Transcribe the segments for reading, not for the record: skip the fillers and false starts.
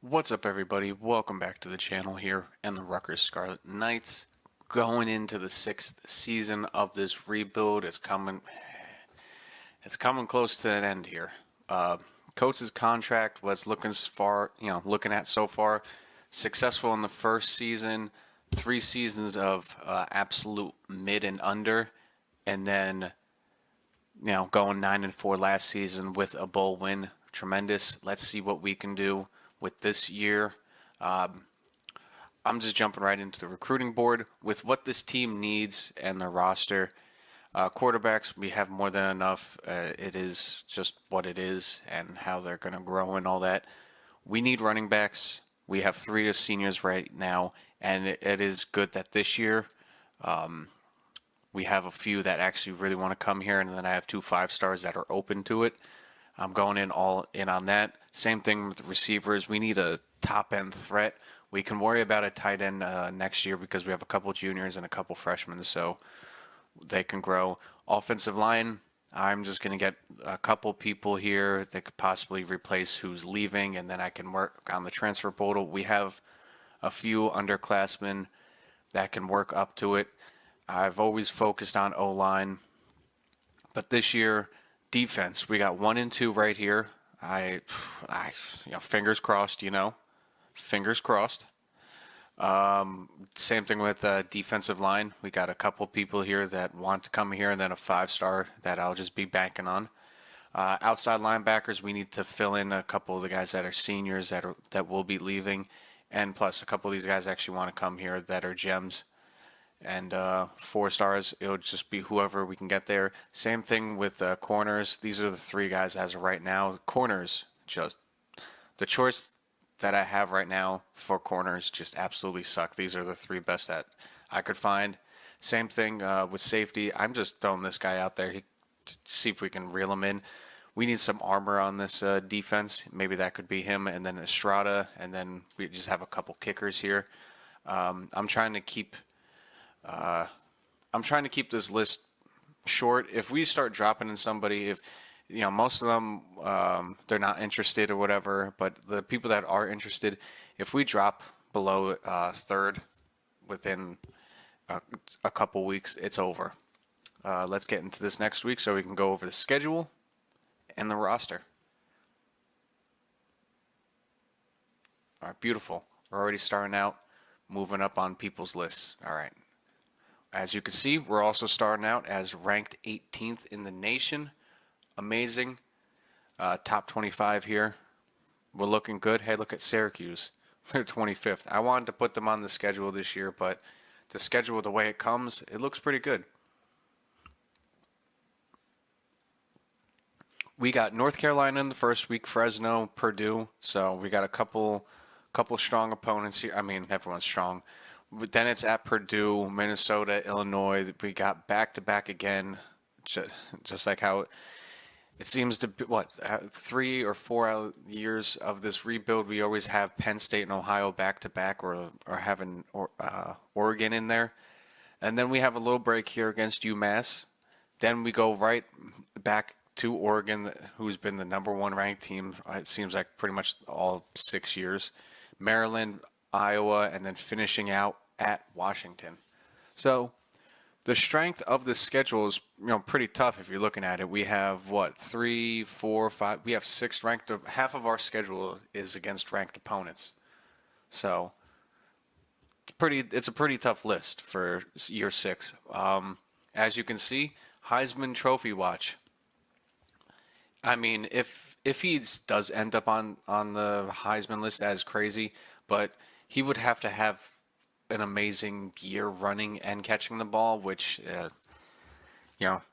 What's up, everybody? Welcome back to the channel here and the Rutgers Scarlett Knights. Going into the 6th season of this rebuild. It's coming close to an end here. Coach's contract was looking at so far. Successful in the first season, 3 seasons of absolute mid and under, and then going 9-4 last season with a bowl win. Tremendous. Let's see what we can do with this year. I'm just jumping right into the recruiting board with what this team needs and the roster. Quarterbacks, we have more than enough. It is just what it is and how they're going to grow and all that. We need running backs. We have 3 seniors right now, and it is good that this year we have a few that actually really want to come here, and then I have 2 5-stars that are open to it. I'm going in all in on that. Same thing with the receivers. We need a top-end threat. We can worry about a tight end next year because we have a couple juniors and a couple freshmen, so they can grow. Offensive line, I'm just going to get a couple people here that could possibly replace who's leaving, and then I can work on the transfer portal. We have a few underclassmen that can work up to it. I've always focused on O-line, but this year, defense, we got 1 and 2 right here. Fingers crossed, fingers crossed. Same thing with defensive line. We got a couple people here that want to come here, and then a 5-star that I'll just be banking on. Outside linebackers, we need to fill in a couple of the guys that are seniors that will be leaving, and plus a couple of these guys actually want to come here that are gems. And 4-stars, it'll just be whoever we can get there. Same thing with corners. These are the 3 guys as of right now. Corners, just the choice that I have right now for corners just absolutely suck. These are the 3 best that I could find. Same thing with safety. I'm just throwing this guy out there to see if we can reel him in. We need some armor on this defense. Maybe that could be him, and then Estrada, and then we just have a couple kickers here. I'm trying to keep this list short. If we start dropping in somebody, if most of them they're not interested or whatever, but the people that are interested, if we drop below 3rd within a couple weeks, it's over. Let's get into this next week so we can go over the schedule and the roster. All right, beautiful. We're already starting out, moving up on people's lists. All right. As you can see, we're also starting out as ranked 18th in the nation. Amazing. Top 25 here. We're looking good. Hey, look at Syracuse. They're 25th. I wanted to put them on the schedule this year, but the schedule, the way it comes, it looks pretty good. We got North Carolina in the first week, Fresno, Purdue. So we got a couple strong opponents here. I mean, everyone's strong. But then it's at Purdue, Minnesota, Illinois. We got back-to-back again, just like how it seems to be. 3 or 4 years of this rebuild, we always have Penn State and Ohio back-to-back, or having Oregon in there. And then we have a little break here against UMass. Then we go right back to Oregon, who's been the #1 ranked team, it seems like pretty much all 6 years. Maryland, Iowa, and then finishing out at Washington. So the strength of the schedule is pretty tough if you're looking at it. We have 3, 4, 5. We have 6 ranked. Half of our schedule is against ranked opponents. So it's a pretty tough list for year 6. As you can see, Heisman Trophy watch. I mean, if he does end up on the Heisman list, that is crazy, but he would have to have an amazing year running and catching the ball, which,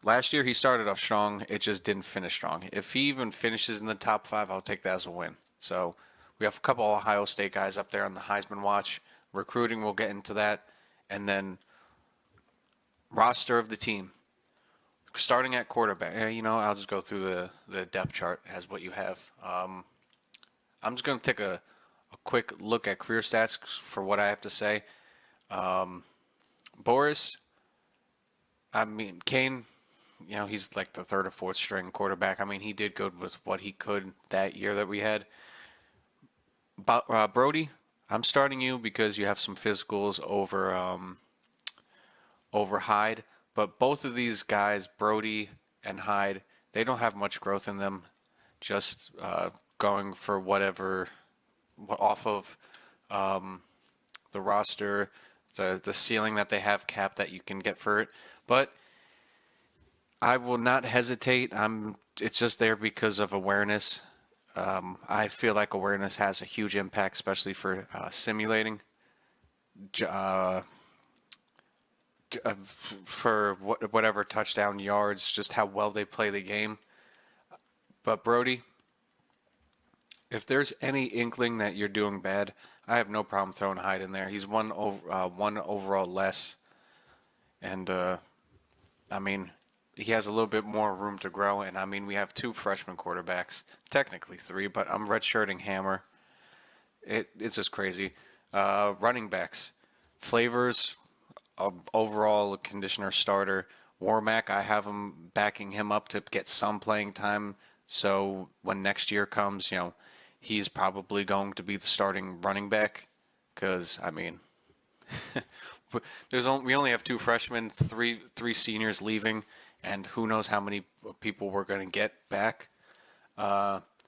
last year he started off strong. It just didn't finish strong. If he even finishes in the top 5, I'll take that as a win. So we have a couple Ohio State guys up there on the Heisman watch. Recruiting, we'll get into that. And then roster of the team. Starting at quarterback, I'll just go through the depth chart as what you have. I'm just going to take a quick look at career stats for what I have to say. Boris, Kane, he's like the 3rd or 4th string quarterback. I mean, he did good with what he could that year that we had. Brody, I'm starting you because you have some physicals over Hyde. But both of these guys, Brody and Hyde, they don't have much growth in them. Just going for whatever off of the roster, the ceiling that they have capped that you can get for it. But I will not hesitate. It's just there because of awareness. I feel like awareness has a huge impact, especially for simulating. Uh, for whatever touchdown yards, just how well they play the game. But Brody, if there's any inkling that you're doing bad, I have no problem throwing Hyde in there. He's one overall less, and I mean, he has a little bit more room to grow. And I mean, we have two freshman quarterbacks, technically three, but I'm redshirting Hammer. It's just crazy. Running backs, Flavors, overall conditioner starter. Warmack, I have him backing him up to get some playing time. So when next year comes, he's probably going to be the starting running back. Because I mean, we only have two freshmen, three seniors leaving, and who knows how many people we're going to get back.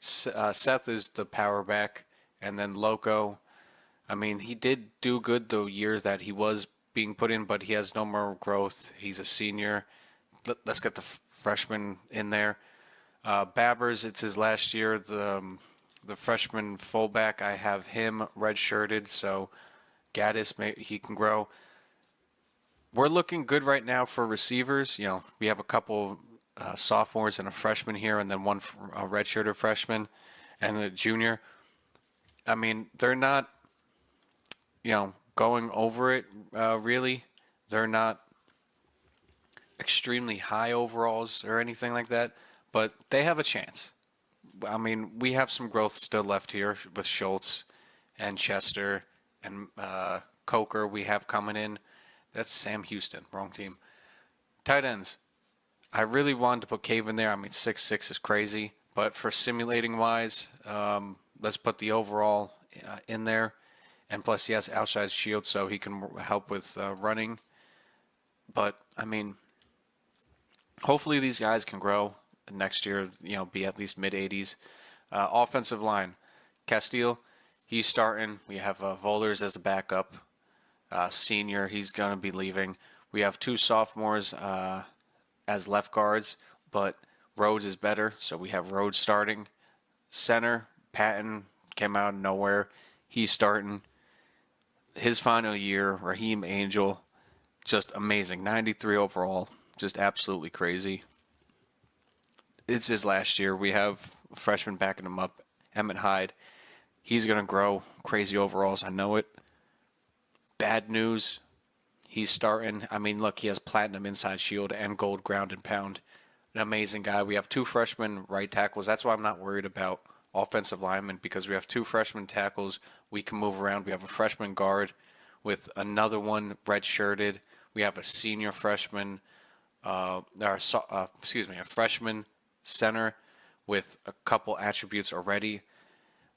Seth is the power back, and then Loco. I mean, he did do good the years that he was being put in, but he has no more growth. He's a senior. Let's get the freshman in there. Babbers, it's his last year. The freshman fullback, I have him redshirted, so Gaddis, he can grow. We're looking good right now for receivers. We have a couple sophomores and a freshman here, and then one redshirted freshman and the junior. I mean, they're not, going over it really. They're not extremely high overalls or anything like that, but they have a chance. I mean, we have some growth still left here with Schultz and Chester and Coker we have coming in. That's Sam Houston, wrong team. Tight ends. I really wanted to put Cave in there. I mean, 6'6" is crazy, but for simulating wise, let's put the overall in there. And plus, he has outside shield, so he can help with running. But, I mean, hopefully these guys can grow next year, be at least mid-80s. Offensive line. Castile, he's starting. We have Vollers as the backup. Senior, he's going to be leaving. We have two sophomores as left guards, but Rhodes is better, so we have Rhodes starting. Center, Patton came out of nowhere. He's starting. His final year, Raheem Angel, just amazing. 93 overall, just absolutely crazy. It's his last year. We have a freshman backing him up, Emmett Hyde. He's going to grow. Crazy overalls, I know it. Bad news, he's starting. I mean, look, he has platinum inside shield and gold ground and pound. An amazing guy. We have two freshman right tackles. That's why I'm not worried about offensive linemen, because we have two freshman tackles. We can move around. We have a freshman guard with another one redshirted. We have a senior freshman, a freshman center with a couple attributes already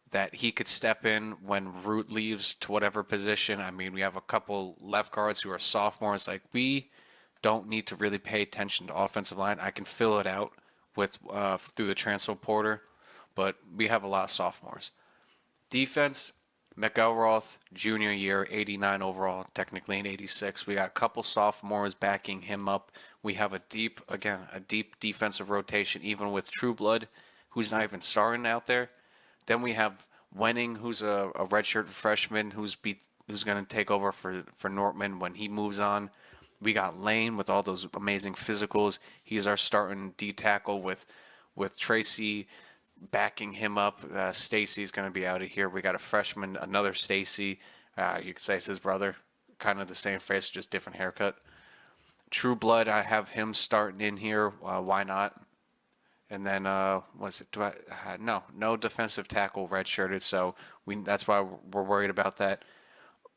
that he could step in when Root leaves to whatever position. I mean, we have a couple left guards who are sophomores. Like, we don't need to really pay attention to offensive line. I can fill it out with through the transfer portal, but we have a lot of sophomores. Defense, McElroth, junior year, 89 overall, technically an 86. We got a couple sophomores backing him up. We have a deep defensive rotation, even with Trueblood, who's not even starting out there. Then we have Wenning, who's a redshirt freshman, who's going to take over for Nortman when he moves on. We got Lane with all those amazing physicals. He's our starting D tackle with Tracy backing him up. Stacy's going to be out of here. We got a freshman, another Stacy. You could say it's his brother. Kind of the same face, just different haircut. True Blood, I have him starting in here. Why not? And then no defensive tackle redshirted, so that's why we're worried about that.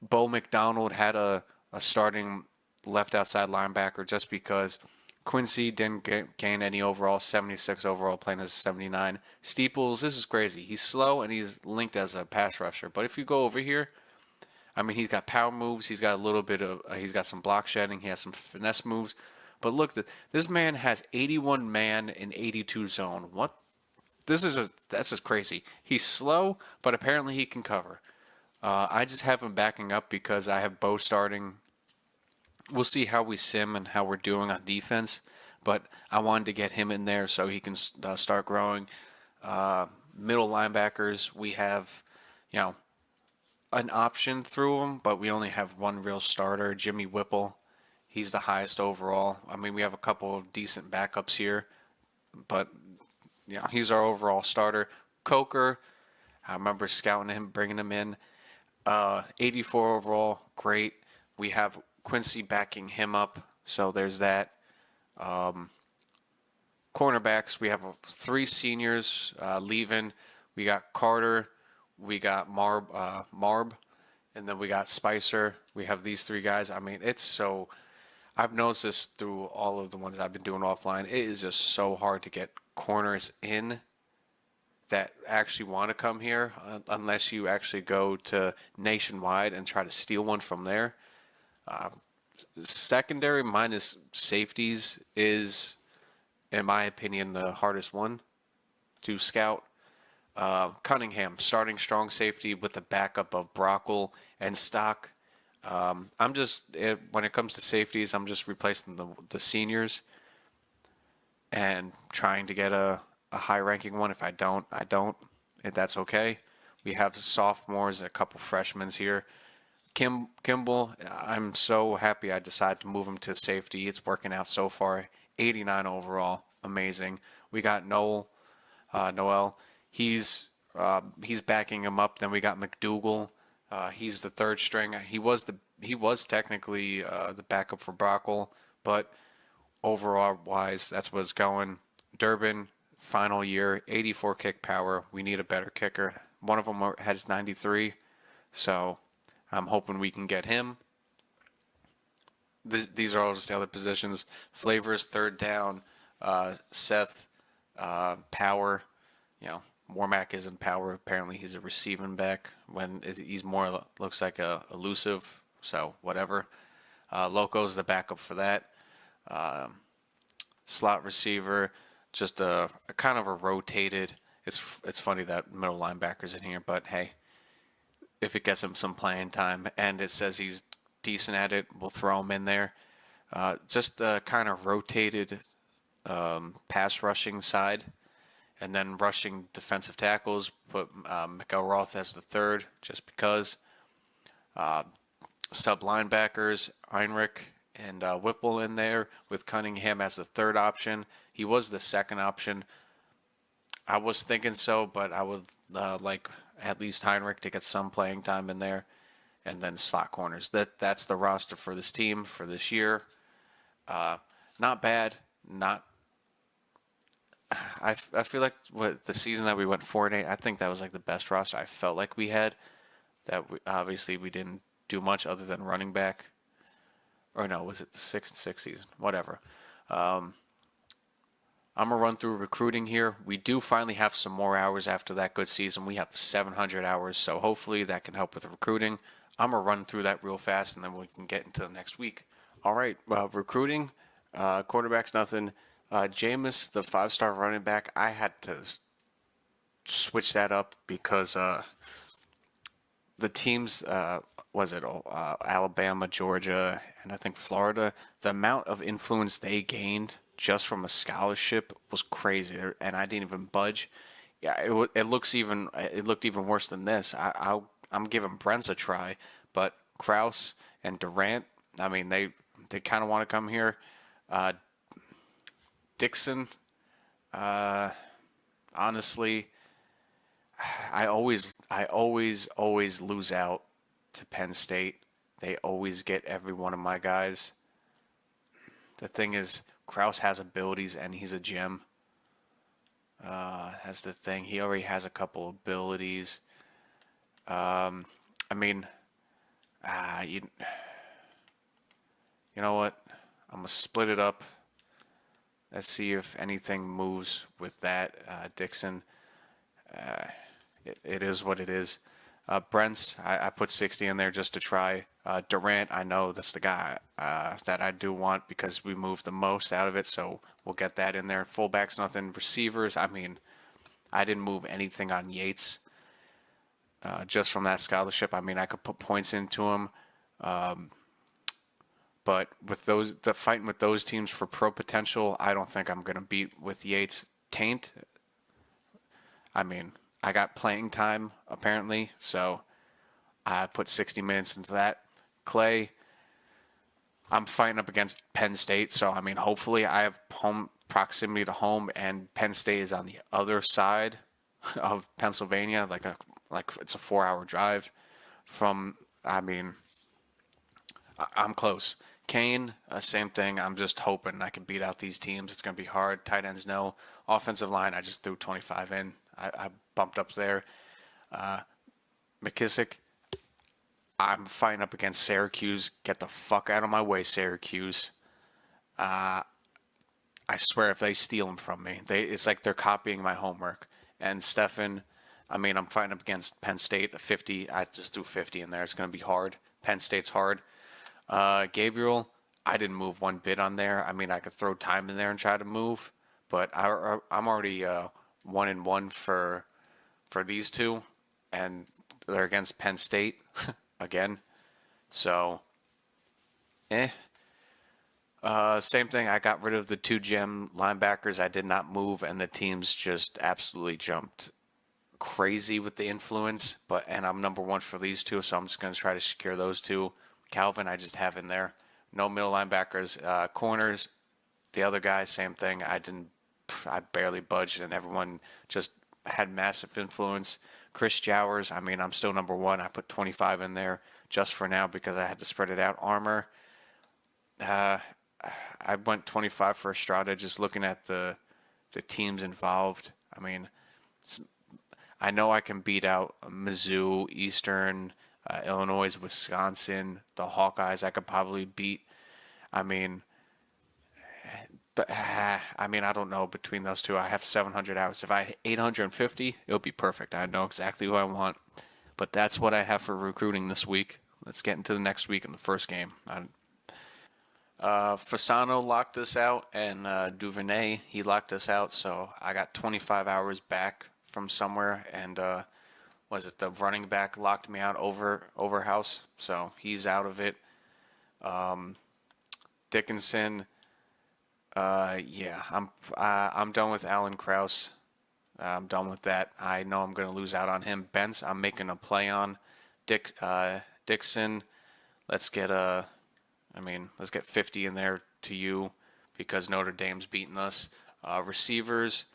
Bo McDonald had a starting left outside linebacker just because Quincy didn't gain any overall, 76 overall, playing as a 79. Steeples, this is crazy. He's slow and he's linked as a pass rusher. But if you go over here, I mean, he's got power moves. He's got a little bit of, he's got some block shedding. He has some finesse moves. But look, this man has 81 man and 82 zone. What? That's just crazy. He's slow, but apparently he can cover. I just have him backing up because I have Bo starting. We'll see how we sim and how we're doing on defense, but I wanted to get him in there so he can start growing. Middle linebackers, we have, you know, an option through them, but we only have one real starter, Jimmy Whipple. He's the highest overall. I mean, we have a couple of decent backups here, but you know, he's our overall starter. Coker, I remember scouting him, bringing him in. 84 overall, great. We have Quincy backing him up, so there's that. Cornerbacks, we have 3 seniors leaving. We got Carter, we got Marb, and then we got Spicer. We have these 3 guys. I mean, it's so. I've noticed this through all of the ones I've been doing offline. It is just so hard to get corners in that actually want to come here unless you actually go to Nationwide and try to steal one from there. Secondary minus safeties is, in my opinion, the hardest one to scout. Cunningham, starting strong safety with the backup of Brockle and Stock. When it comes to safeties, I'm just replacing the seniors and trying to get a high-ranking one. If I don't, I don't. That's okay. We have sophomores and a couple freshmen here. Kimball, I'm so happy I decided to move him to safety. It's working out so far. 89 overall, amazing. We got Noel. He's backing him up. Then we got McDougal. He's the 3rd string. He was technically the backup for Brockle, but overall wise, that's what it's going. Durbin, final year, 84 kick power. We need a better kicker. One of them has 93, so I'm hoping we can get him. These are all just the other positions. Flavors, 3rd down. Seth, power. You know, Warmack isn't power. Apparently, he's a receiving back when he's more looks like a elusive. So whatever. Loco's the backup for that. Slot receiver, just a kind of a rotated. It's funny that middle linebacker's in here, but hey, if it gets him some playing time and it says he's decent at it, we'll throw him in there. Just a kind of rotated pass rushing side, and then rushing defensive tackles. Put Mikael Roth as the 3rd, just because. Sub linebackers, Heinrich and Whipple in there, with Cunningham as the 3rd option. He was the 2nd option. I was thinking so, but I would like at least Heinrich to get some playing time in there. And then slot corners. That's the roster for this team for this year. Not bad. I feel like the season that we went 4-8, I think that was like the best roster I felt like we had. Obviously we didn't do much other than running back. Or no, was it the 6-6 season? Whatever. I'm going to run through recruiting here. We do finally have some more hours after that good season. We have 700 hours, so hopefully that can help with the recruiting. I'm going to run through that real fast, and then we can get into the next week. All right, recruiting, quarterbacks, nothing. Jameis, the 5-star running back, I had to switch that up because the teams, Alabama, Georgia, and I think Florida, the amount of influence they gained just from a scholarship was crazy, and I didn't even budge. Yeah, it looked even worse than this. I'm giving Brents a try, but Kraus and Durant, I mean, they kind of want to come here. Dixon, honestly, I always lose out to Penn State. They always get every one of my guys. The thing is, Kraus has abilities and he's a gem. That's the thing. He already has a couple abilities. I mean, you know what? I'm gonna split it up. Let's see if anything moves with that. Dixon, it is what it is. Brent's, I put 60 in there just to try. Durant, I know that's the guy that I do want because we moved the most out of it, so we'll get that in there. Fullbacks, nothing. Receivers, I mean, I didn't move anything on Yates just from that scholarship. I mean, I could put points into him, but with the fighting with those teams for pro potential, I don't think I'm gonna beat with Yates. Taint, I mean, I got playing time apparently, so I put 60 minutes into that. Clay, I'm fighting up against Penn State, so I mean, hopefully I have home proximity to home, and Penn State is on the other side of Pennsylvania, like it's a 4-hour drive from. I mean, I'm close. Kane, same thing. I'm just hoping I can beat out these teams. It's going to be hard. Tight ends, no. Offensive line, I just threw 25 in. I bumped up there. McKissick, I'm fighting up against Syracuse. Get the fuck out of my way, Syracuse. I swear if they steal them from me, it's like they're copying my homework. And Stefan, I mean, I'm fighting up against Penn State, 50. I just threw 50 in there. It's going to be hard. Penn State's hard. Gabriel, I didn't move one bit on there. I mean, I could throw time in there and try to move, but I'm already 1-1 for these two, and they're against Penn State again. So, eh. Same thing. I got rid of the two gem linebackers. I did not move, and the teams just absolutely jumped crazy with the influence. And I'm number one for these two, so I'm just going to try to secure those two. Calvin, I just have in there. No middle linebackers. Corners, the other guy, same thing. I barely budged, and everyone just had massive influence. Chris Jowers, I mean, I'm still number one. I put 25 in there just for now because I had to spread it out. Armor, I went 25 for Estrada, just looking at the teams involved. I mean, I know I can beat out Mizzou, Eastern, Illinois, Wisconsin, the Hawkeyes. I could probably beat. I mean, I don't know between those two. I have 700 hours. If I had 850, it would be perfect. I know exactly who I want. But that's what I have for recruiting this week. Let's get into the next week in the first game. Fasano locked us out, and Duvernay, he locked us out. So I got 25 hours back from somewhere, and was it the running back locked me out over house? So he's out of it. Dickinson, yeah, I'm done with Alan Krause. I'm done with that. I know I'm going to lose out on him. Bence, I'm making a play on. Dixon, let's get let's get 50 in there to you because Notre Dame's beating us. Receivers,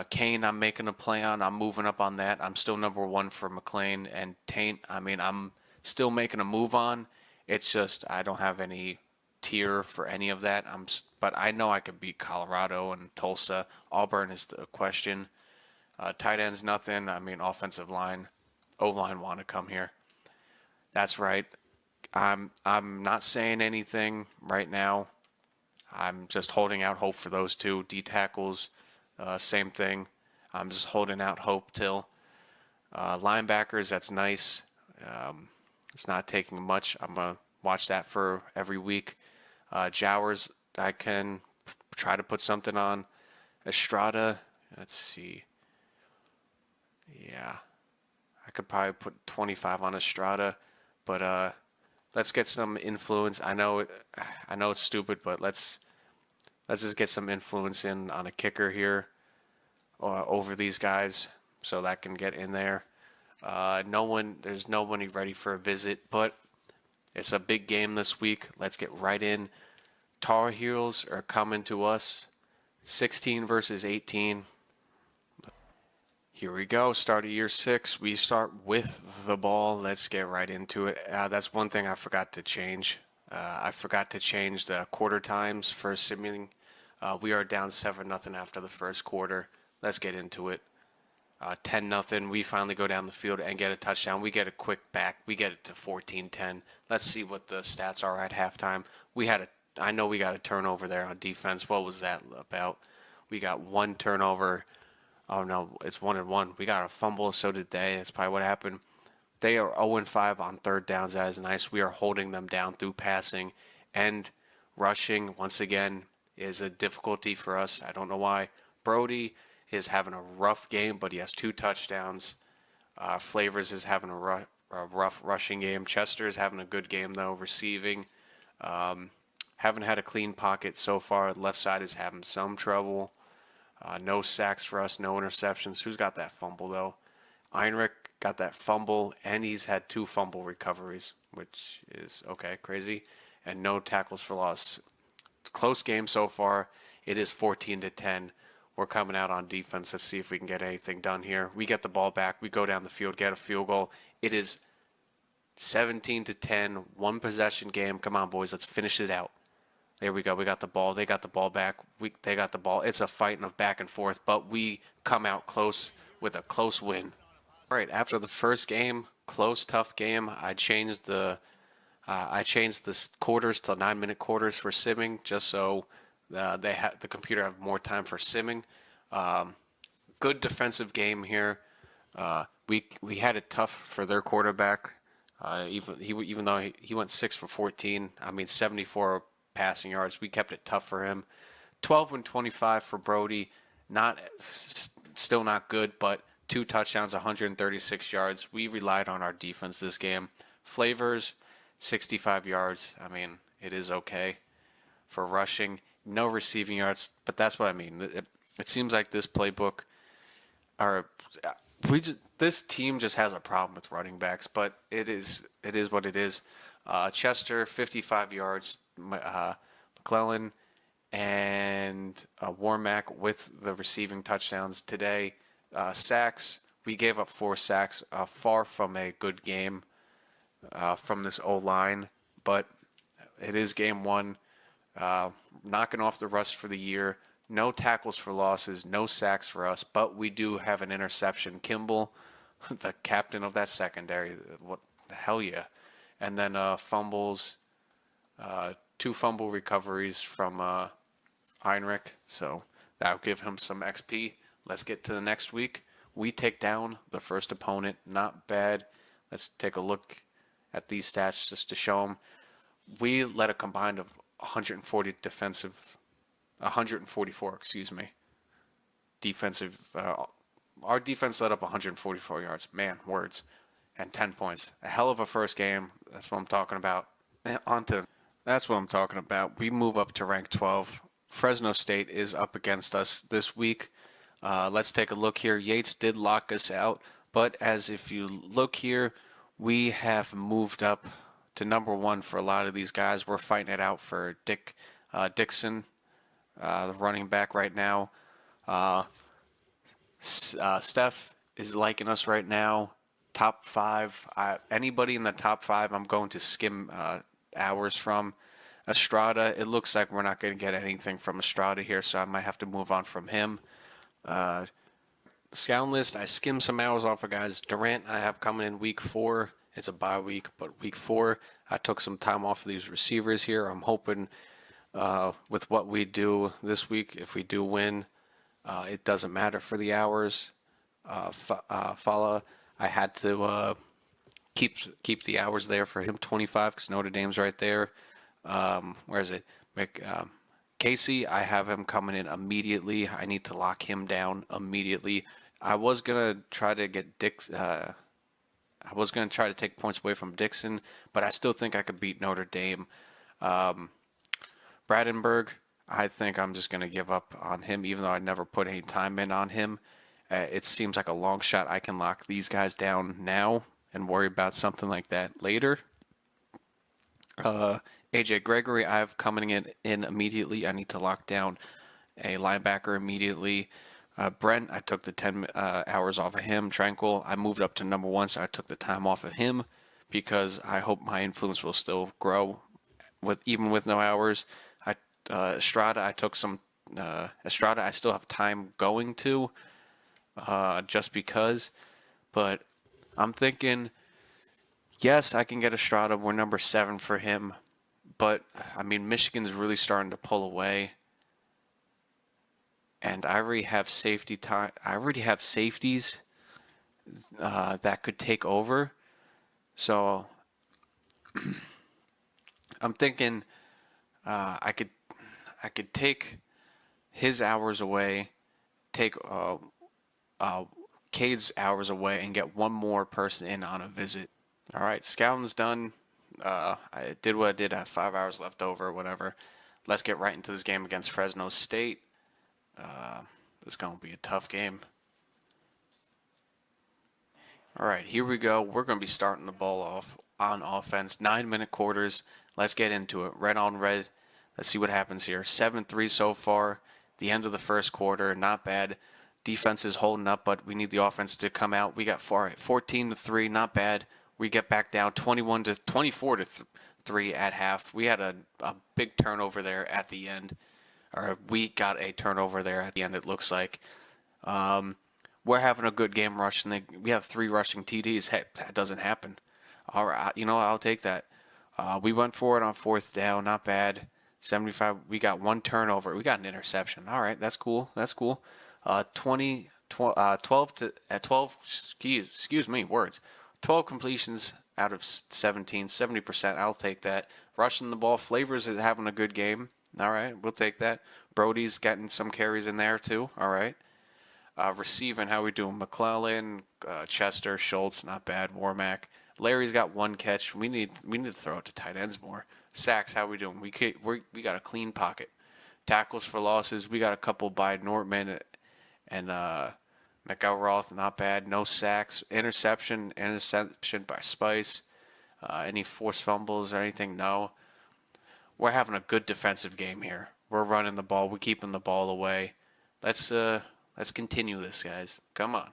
Kane, I'm making a play on. I'm moving up on that. I'm still number one for McLean and Taint. I mean, I'm still making a move on. It's just I don't have any tier for any of that. But I know I could beat Colorado and Tulsa. Auburn is the question. Tight ends, nothing. I mean, offensive line, O-line want to come here. That's right. I'm not saying anything right now. I'm just holding out hope for those two. D tackles, same thing. I'm just holding out hope till linebackers. That's nice. It's not taking much. I'm gonna watch that for every week. Jowers, I can try to put something on. Estrada, let's see. Yeah, I could probably put 25 on Estrada, but let's get some influence. I know it's stupid, but let's just get some influence in on a kicker here over these guys, so that can get in there. There's nobody ready for a visit, but it's a big game this week. Let's get right in. Tar Heels are coming to us, 16 versus 18. Here we go. Start of year 6. We start with the ball. Let's get right into it. That's one thing I forgot to change. I forgot to change the quarter times for simulating. We are down 7-0 after the first quarter. Let's get into it. 10-0. We finally go down the field and get a touchdown. We get a quick back. We get it to 14-10. Let's see what the stats are at halftime. We had a I know we got a turnover there on defense. What was that about? We got one turnover. Oh no, it's 1-1. We got a fumble, so did they. That's probably what happened. They are 0-5 on third downs. That is nice. We are holding them down through passing and rushing. Once again, is a difficulty for us. I don't know why. Brody is having a rough game, but he has 2 touchdowns. Flavors is having a rough rushing game. Chester is having a good game, though, receiving. Haven't had a clean pocket so far. Left side is having some trouble. No sacks for us, no interceptions. Who's got that fumble, though? Heinrich got that fumble, and he's had 2 fumble recoveries, which is, okay, crazy. And no tackles for loss. It's a close game so far. It is 14-10. We're coming out on defense. Let's see if we can get anything done here. We get the ball back. We go down the field, get a field goal. It is 17-10, 1 possession game. Come on, boys, let's finish it out. There we go. We got the ball. They got the ball back. They got the ball. It's a fight of back and forth, but we come out close with a close win. All right, after the first game, close, tough game, I changed the quarters to 9-minute quarters for simming, just so the computer have more time for simming. Good defensive game here. We had it tough for their quarterback. Even though he went 6 for 14, 74 passing yards, we kept it tough for him. 12-25 for Brody, still not good, but 2 touchdowns, 136 yards. We relied on our defense this game. Flavors, 65 yards. It is okay for rushing. No receiving yards, but that's what I mean. It seems like this playbook, this team just has a problem with running backs, but it is what it is. Chester, 55 yards. McClellan and Warmack with the receiving touchdowns today. Sacks, we gave up 4 sacks, far from a good game from this O-line, but it is game 1. Knocking off the rust for the year. No tackles for losses, no sacks for us, but we do have an interception. Kimball, the captain of that secondary, what the hell yeah. And then fumbles, 2 fumble recoveries from Heinrich, so that'll give him some XP. Let's get to the next week. We take down the first opponent. Not bad. Let's take a look at these stats just to show them. We led a combined of 144 defensive. Our defense led up 144 yards. Man, words. And 10 points. A hell of a first game. That's what I'm talking about. That's what I'm talking about. We move up to rank 12. Fresno State is up against us this week. Let's take a look here. Yates did lock us out, but as if you look here, we have moved up to number 1 for a lot of these guys. We're fighting it out for Dixon, the running back right now. Steph is liking us right now. Top 5. Anybody in the top 5, I'm going to skim hours from. Estrada, it looks like we're not going to get anything from Estrada here, so I might have to move on from him. Scout list, I skimmed some hours off of guys. Durant, I have coming in week 4. It's a bye week, but week 4, I took some time off of these receivers here. I'm hoping with what we do this week, if we do win, it doesn't matter for the hours. Fala, I had to keep the hours there for him, 25, because Notre Dame's right there. Where is it? Casey, I have him coming in immediately. I need to lock him down immediately. I was gonna try to get I was gonna try to take points away from Dixon, but I still think I could beat Notre Dame. Bradenburg, I think I'm just gonna give up on him, even though I never put any time in on him. It seems like a long shot. I can lock these guys down now and worry about something like that later. AJ Gregory, I have coming in immediately. I need to lock down a linebacker immediately. Brent, I took the 10 hours off of him. Tranquil, I moved up to number 1, so I took the time off of him because I hope my influence will still grow even with no hours. Estrada, I took some Estrada. I still have time going to just because, but I'm thinking, yes, I can get Estrada. We're number 7 for him. But I mean, Michigan's really starting to pull away, and I already have safety time. I already have safeties that could take over. So I'm thinking I could take his hours away, take Cade's hours away, and get one more person in on a visit. All right, scouting's done. I did what I did. I have 5 hours left over, whatever. Let's get right into this game against Fresno State. This is going to be a tough game. All right, here we go. We're going to be starting the ball off on offense. 9-minute quarters. Let's get into it. Red on red. Let's see what happens here. 7-3 so far. The end of the first quarter. Not bad. Defense is holding up, but we need the offense to come out. We got 14-3. Not bad. We get back down 24-3 at half. We had a big turnover there at the end. Or we got a turnover there at the end, it looks like. We're having a good game rushing. We have 3 rushing TDs. Hey, that doesn't happen. All right, I'll take that. We went for it on 4th down. Not bad. 75. We got 1 turnover. We got an interception. All right, that's cool. 12 at 12. Excuse me, words. 12 completions out of 17, 70%. I'll take that. Rushing the ball. Flavors is having a good game. All right, we'll take that. Brody's getting some carries in there too. All right. Receiving, how we doing? McClellan, Chester, Schultz, not bad. Warmack, Larry's got 1 catch. We need to throw it to tight ends more. Sacks, how we doing? We got a clean pocket. Tackles for losses, we got a couple by Nortman and McElroth, not bad. No sacks. Interception by Spice. Any forced fumbles or anything? No. We're having a good defensive game here. We're running the ball. We're keeping the ball away. Let's continue this, guys. Come on.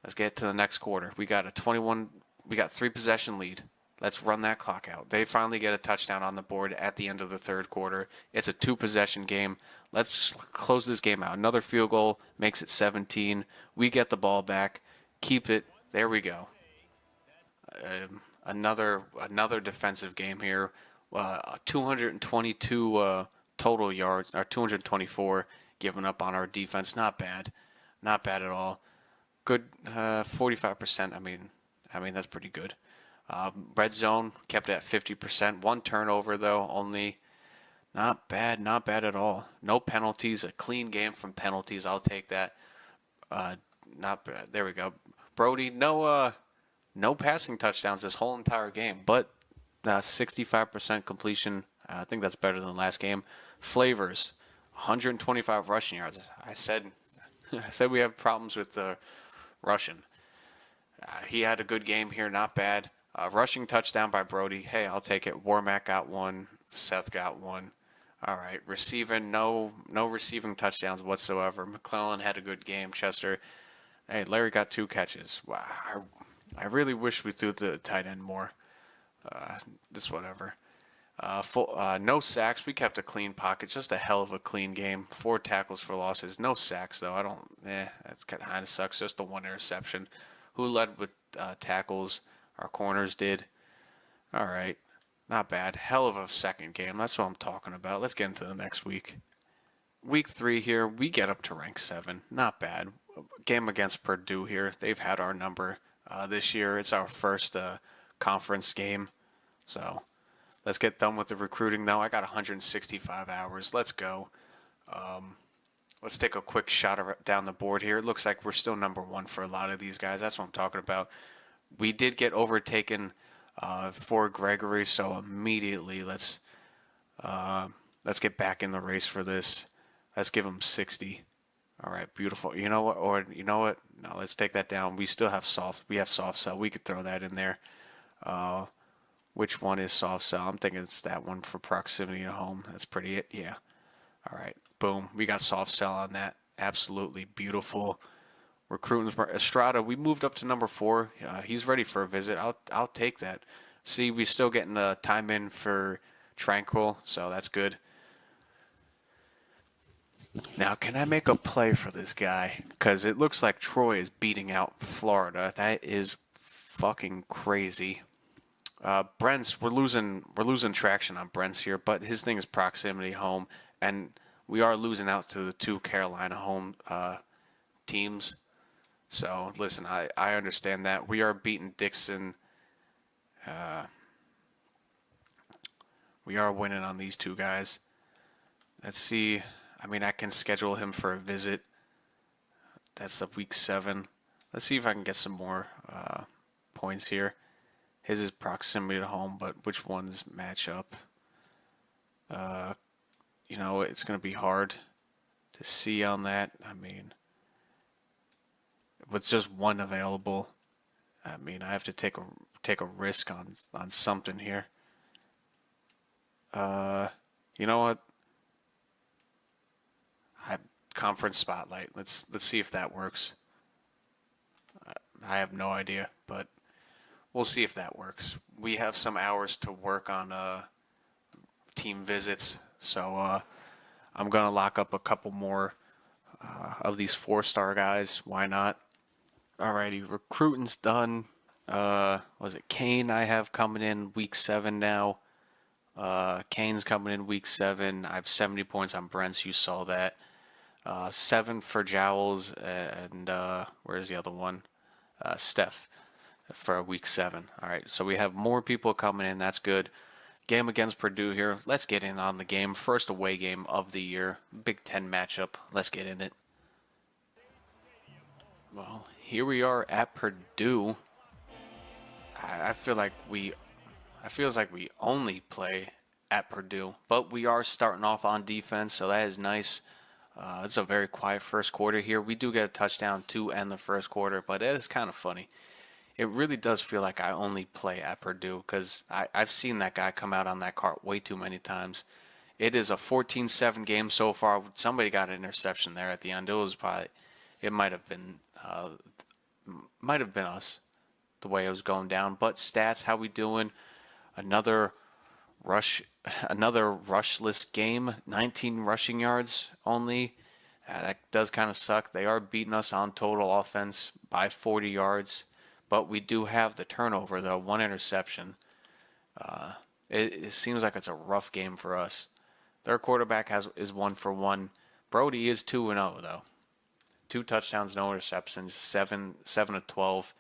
Let's get to the next quarter. We got 3 possession lead. Let's run that clock out. They finally get a touchdown on the board at the end of the 3rd quarter. It's a 2 possession game. Let's close this game out. Another field goal makes it 17. We get the ball back. Keep it. There we go. Another defensive game here. 222 total yards, or 224 given up on our defense. Not bad. Not bad at all. Good 45%. I mean that's pretty good. Red zone kept it at 50%. 1 turnover though, only. Not bad at all. No penalties. A clean game from penalties. I'll take that. Not bad. There we go. Brody, no passing touchdowns this whole entire game, but 65% completion. I think that's better than last game. Flavors, 125 rushing yards. I said we have problems with rushing. He had a good game here, not bad. Rushing touchdown by Brody. Hey, I'll take it. Warmack got 1. Seth got 1. All right. Receiving, no receiving touchdowns whatsoever. McClellan had a good game. Chester, hey, Larry got 2 catches. Wow. I really wish we threw the tight end more. Just whatever. No sacks. We kept a clean pocket. Just a hell of a clean game. 4 tackles for losses. No sacks though. That's kind of sucks. Just the 1 interception. Who led with tackles? Our corners did. All right. Not bad. Hell of a second game. That's what I'm talking about. Let's get into the next week. Week 3 here. We get up to rank 7. Not bad. Game against Purdue here. They've had our number this year. It's our first conference game. So let's get done with the recruiting now. I got 165 hours. Let's go. Let's take a quick shot down the board here. It looks like we're still number 1 for a lot of these guys. That's what I'm talking about. We did get overtaken for Gregory, so immediately let's get back in the race for this. Let's give him 60. All right, beautiful. You know what? No, let's take that down. We still have soft. We have soft sell. We could throw that in there. Which one is soft sell? I'm thinking it's that one for proximity to home. That's pretty it. Yeah. All right. Boom. We got soft sell on that. Absolutely beautiful. Recruiting Estrada. We moved up to number 4. He's ready for a visit. I'll take that. See, we still getting time in for Tranquil, so that's good. Now, can I make a play for this guy? Because it looks like Troy is beating out Florida. That is fucking crazy. Brent's we're losing traction on Brent's here, but his thing is proximity home, and we are losing out to the two Carolina home teams. So listen, I understand that we are beating Dixon. We are winning on these two guys. Let's see. I mean, I can schedule him for a visit. That's the week 7. Let's see if I can get some more points here. His is proximity to home, but which ones match up? It's going to be hard to see on that. I mean, with just one available, I mean, I have to take a risk on something here. You know what? Conference spotlight. Let's see if that works. I have no idea, but we'll see if that works. We have some hours to work on team visits, so I'm gonna lock up a couple more of these 4-star guys. Why not? Alrighty, recruiting's done. Was it Kane I have coming in week 7 now? Kane's coming in week 7. I have 70 points on Brent's. You saw that. 7 for Jowls, and where's the other one? Steph for week 7. All right, so we have more people coming in. That's good. Game against Purdue here. Let's get in on the game. First away game of the year. Big Ten matchup. Let's get in it. Well, here we are at Purdue. I feel like we only play at Purdue, but we are starting off on defense, so that is nice. It's a very quiet first quarter here. We do get a touchdown to end the first quarter, but it is kind of funny. It really does feel like I only play at Purdue because I've seen that guy come out on that cart way too many times. It is a 14-7 game so far. Somebody got an interception there at the end. It might have been us the way it was going down. But stats, how we doing? Another rushless game. 19 rushing yards only. That does kind of suck. They are beating us on total offense by 40 yards. But we do have the turnover, though. 1 interception. It seems like it's a rough game for us. Their quarterback is 1 for 1. Brody is 2-0, though. 2 touchdowns, no interceptions, 7 of 12.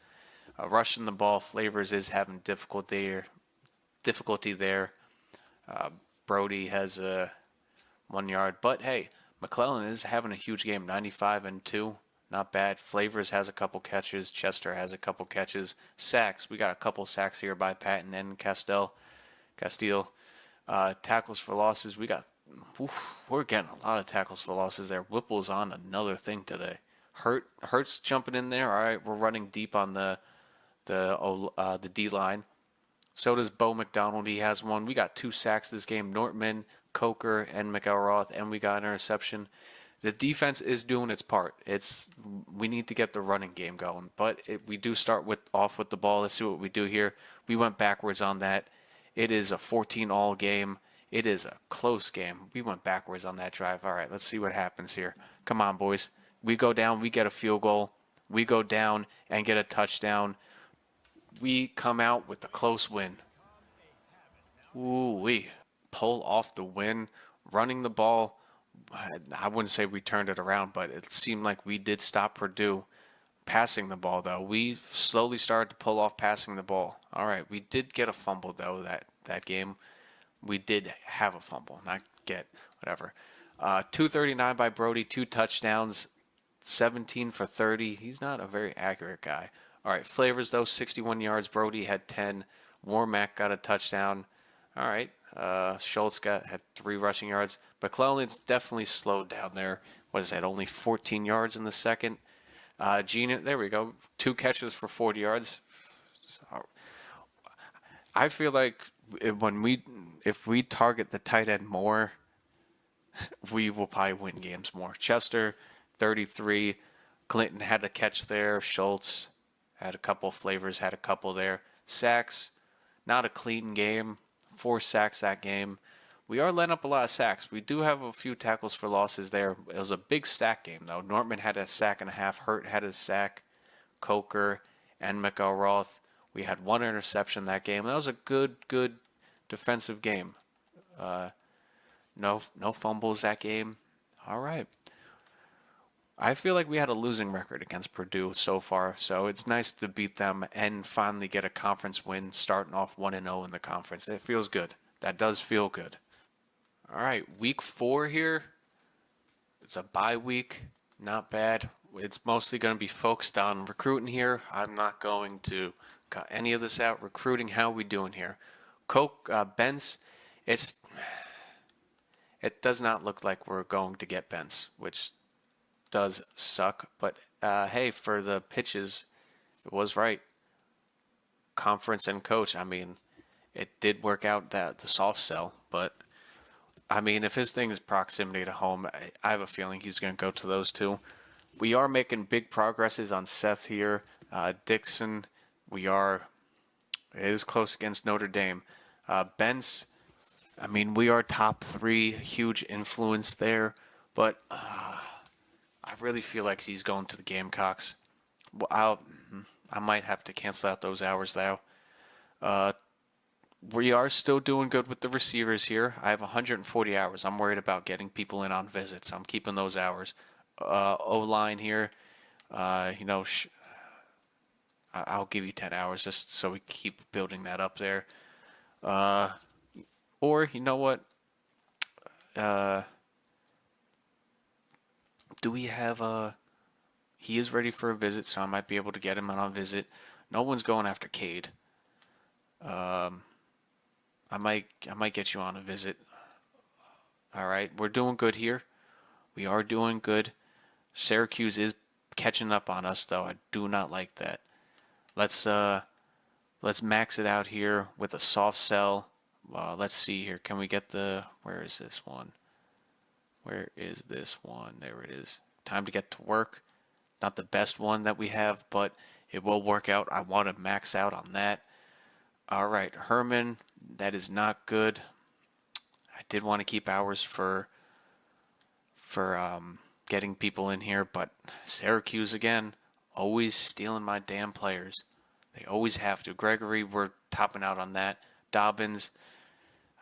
Rushing the ball, Flavors is having difficulty there. Brody has 1 yard, but hey, McClellan is having a huge game, 95 and 2. Not bad. Flavors has a couple catches. Chester has a couple catches. Sacks. We got a couple sacks here by Patton and Castile. Tackles for losses. We're getting a lot of tackles for losses there. Whipple's on another thing today. Hurts jumping in there. All right, we're running deep on the D line. So does Bo McDonald. He has 1. We got 2 sacks this game. Nortman, Coker, and McElroth, and we got an interception. The defense is doing its part. We need to get the running game going, but we do start off with the ball. Let's see what we do here. We went backwards on that. It is a 14-all game. It is a close game. We went backwards on that drive. All right, let's see what happens here. Come on, boys. We go down. We get a field goal. We go down and get a touchdown. We come out with a close win. Ooh, we pull off the win. Running the ball. I wouldn't say we turned it around, but it seemed like we did stop Purdue. Passing the ball, though, we slowly started to pull off passing the ball. All right, we did get a fumble, though, that game. We did have a fumble, not get, whatever. 239 by Brody, 2 touchdowns, 17 for 30. He's not a very accurate guy. All right, Flavors, though, 61 yards. Brody had 10. Warmack got a touchdown. All right, Schultz had 3 rushing yards. McClellan's definitely slowed down there. What is that, only 14 yards in the second? Gina, there we go. 2 catches for 40 yards. So, I feel like if we target the tight end more, we will probably win games more. Chester, 33. Clinton had a catch there. Schultz had a couple. Flavors had a couple there. Sacks, not a clean game. 4 sacks that game. We are letting up a lot of sacks. We do have a few tackles for losses there. It was a big sack game, though. Nortman had a sack and a half. Hurt had a sack. Coker and McElroth. We had one interception that game. That was a good defensive game. No fumbles that game. All right. I feel like we had a losing record against Purdue so far, so it's nice to beat them and finally get a conference win, starting off 1-0 in the conference. It feels good. That does feel good. All right, week 4 here. It's a bye week. Not bad. It's mostly going to be focused on recruiting here. I'm not going to cut any of this out. Recruiting, how we doing here? Benz, it does not look like we're going to get Benz, which does suck. But hey, for the pitches, it was right. Conference and coach. I mean, it did work out that the soft sell, but I mean, if his thing is proximity to home, I have a feeling he's going to go to those two. We are making big progresses on Seth here. Dixon, it is close against Notre Dame. Benz, I mean, we are top 3, huge influence there, but I really feel like he's going to the Gamecocks. Well, I might have to cancel out those hours though. We are still doing good with the receivers here. I have 140 hours. I'm worried about getting people in on visits. I'm keeping those hours. O-line here, I'll give you 10 hours just so we keep building that up there. Or, you know what? Do we have he is ready for a visit, so I might be able to get him on a visit. No one's going after Cade. I might get you on a visit. All right, we're doing good here. We are doing good. Syracuse is catching up on us, though. I do not like that. Let's max it out here with a soft sell. Let's see here. Can we get where is this one? Where is this one? There it is. Time to get to work. Not the best one that we have, but it will work out. I want to max out on that. All right, Herman, that is not good. I did want to keep hours for getting people in here, but Syracuse again, always stealing my damn players. They always have to. Gregory, we're topping out on that. Dobbins,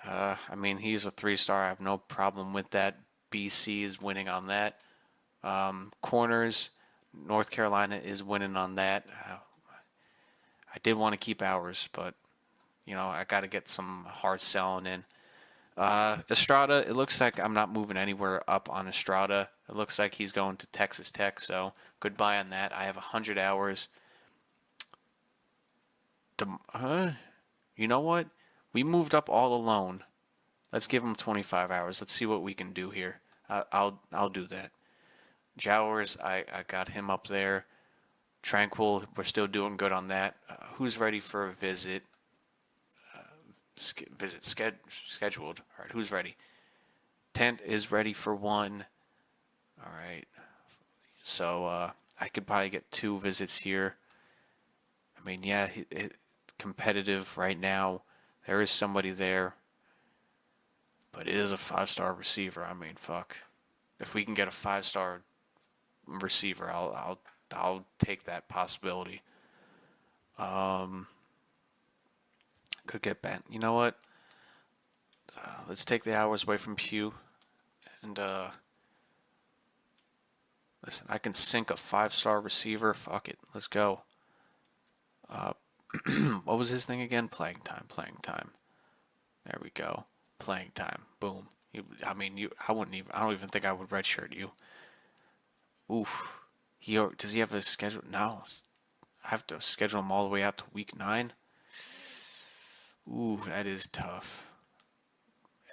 I mean, he's a 3-star. I have no problem with that. BC is winning on that. Corners, North Carolina is winning on that. I did want to keep hours, but I got to get some hard selling in. Estrada, it looks like I'm not moving anywhere up on Estrada. It looks like he's going to Texas Tech, so goodbye on that. I have 100 hours. You know what? We moved up all alone. Let's give him 25 hours. Let's see what we can do here. I'll do that. Jowers, I got him up there. Tranquil, we're still doing good on that. Who's ready for a visit? Scheduled. All right, who's ready? Tent is ready for one. All right. So I could probably get 2 visits here. I mean, yeah, competitive right now. There is somebody there. But it is a 5-star receiver. I mean, fuck. If we can get a 5-star receiver, I'll take that possibility. Could get bent. You know what? Let's take the hours away from Pew. And listen, I can sink a 5-star receiver. Fuck it. Let's go. What was his thing again? Playing time. There we go. Playing time. Boom. I don't even think I would redshirt you. Oof. Does he have a schedule? No. I have to schedule him all the way out to week 9. Ooh, that is tough.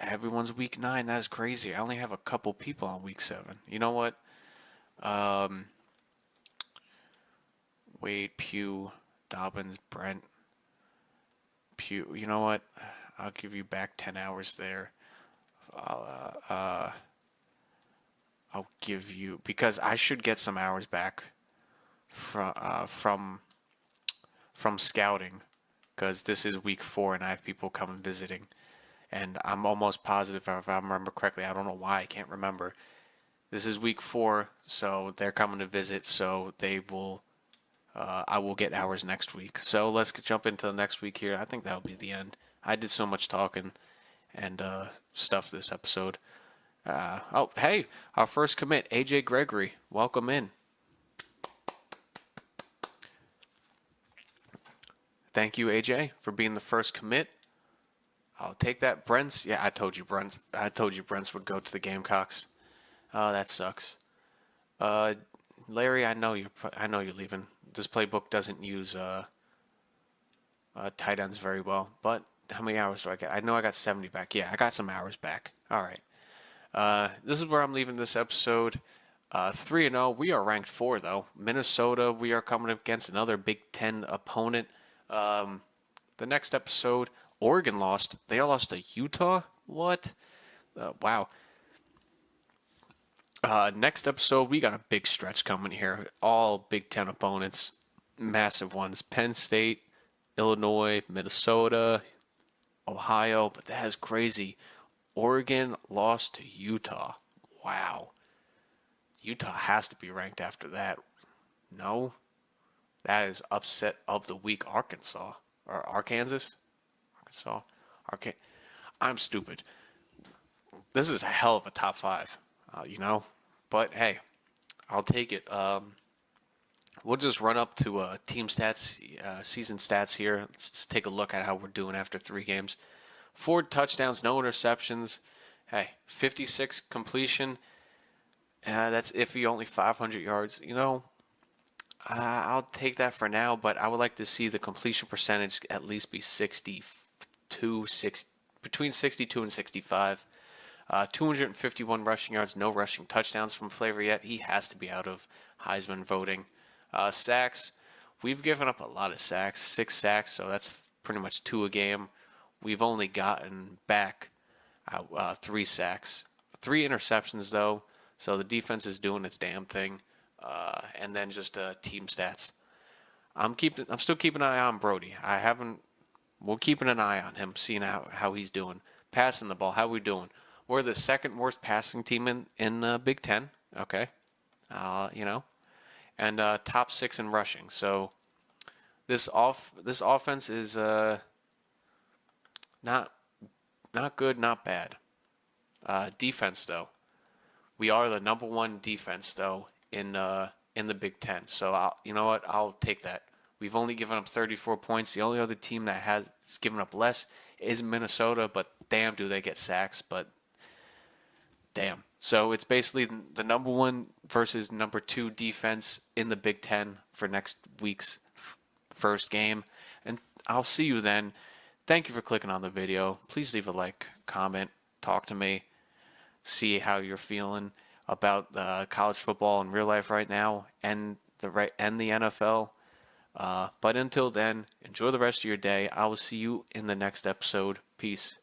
Everyone's week 9. That's crazy. I only have a couple people on week 7. You know what? Wade, Pugh, Dobbins, Brent, Pugh. You know what? I'll give you back 10 hours there. I'll give you, because I should get some hours back from scouting, because this is week 4 and I have people coming visiting, and I'm almost positive, if I remember correctly, I don't know why I can't remember. This is week 4, so they're coming to visit, so they will I will get ours next week. So let's jump into the next week here. I think that'll be the end. I did so much talking and stuff this episode. Hey, our first commit, AJ Gregory. Welcome in. Thank you, AJ, for being the first commit. I'll take that. Brent's. Yeah, I told you Brent's would go to the Gamecocks. Oh, that sucks. Larry, I know you're leaving. This playbook doesn't use tight ends very well. But how many hours do I get? I know I got 70 back. Yeah, I got some hours back. All right. This is where I'm leaving this episode. 3-0. We are ranked 4 though. Minnesota. We are coming up against another Big Ten opponent. The next episode, Oregon lost. They lost to Utah. What? Wow. Next episode, we got a big stretch coming here. All Big Ten opponents, massive ones. Penn State, Illinois, Minnesota, Ohio. But that is crazy. Oregon lost to Utah. Wow. Utah has to be ranked after that. No? That is upset of the week, Arkansas. Or Arkansas? Arkansas? I'm stupid. This is a hell of a top 5. But hey, I'll take it. We'll just run up to team stats, season stats here. Let's just take a look at how we're doing after 3 games. 4 touchdowns, no interceptions. Hey, 56 completion. That's iffy, only 500 yards. I'll take that for now, but I would like to see the completion percentage at least be between 62 and 65. 251 rushing yards, no rushing touchdowns from Flavor yet. He has to be out of Heisman voting. Sacks, we've given up a lot of sacks, 6 sacks, so that's pretty much 2 a game. We've only gotten back 3 sacks. 3 interceptions, though, so the defense is doing its damn thing. And then just team stats. I'm still keeping an eye on Brody. We're keeping an eye on him, seeing how he's doing. Passing the ball, how we doing? We're the second worst passing team in Big Ten. Okay, and top 6 in rushing. So this offense is not good, not bad. Defense though, we are the number 1 defense though in the Big Ten. So you know what? I'll take that. We've only given up 34 points. The only other team that has given up less is Minnesota, but damn, do they get sacks. But damn. So it's basically the number 1 versus number 2 defense in the Big Ten for next week's first game. And I'll see you then. Thank you for clicking on the video. Please leave a like, comment, talk to me, see how you're feeling about college football in real life right now and the NFL. But until then, enjoy the rest of your day. I will see you in the next episode. Peace.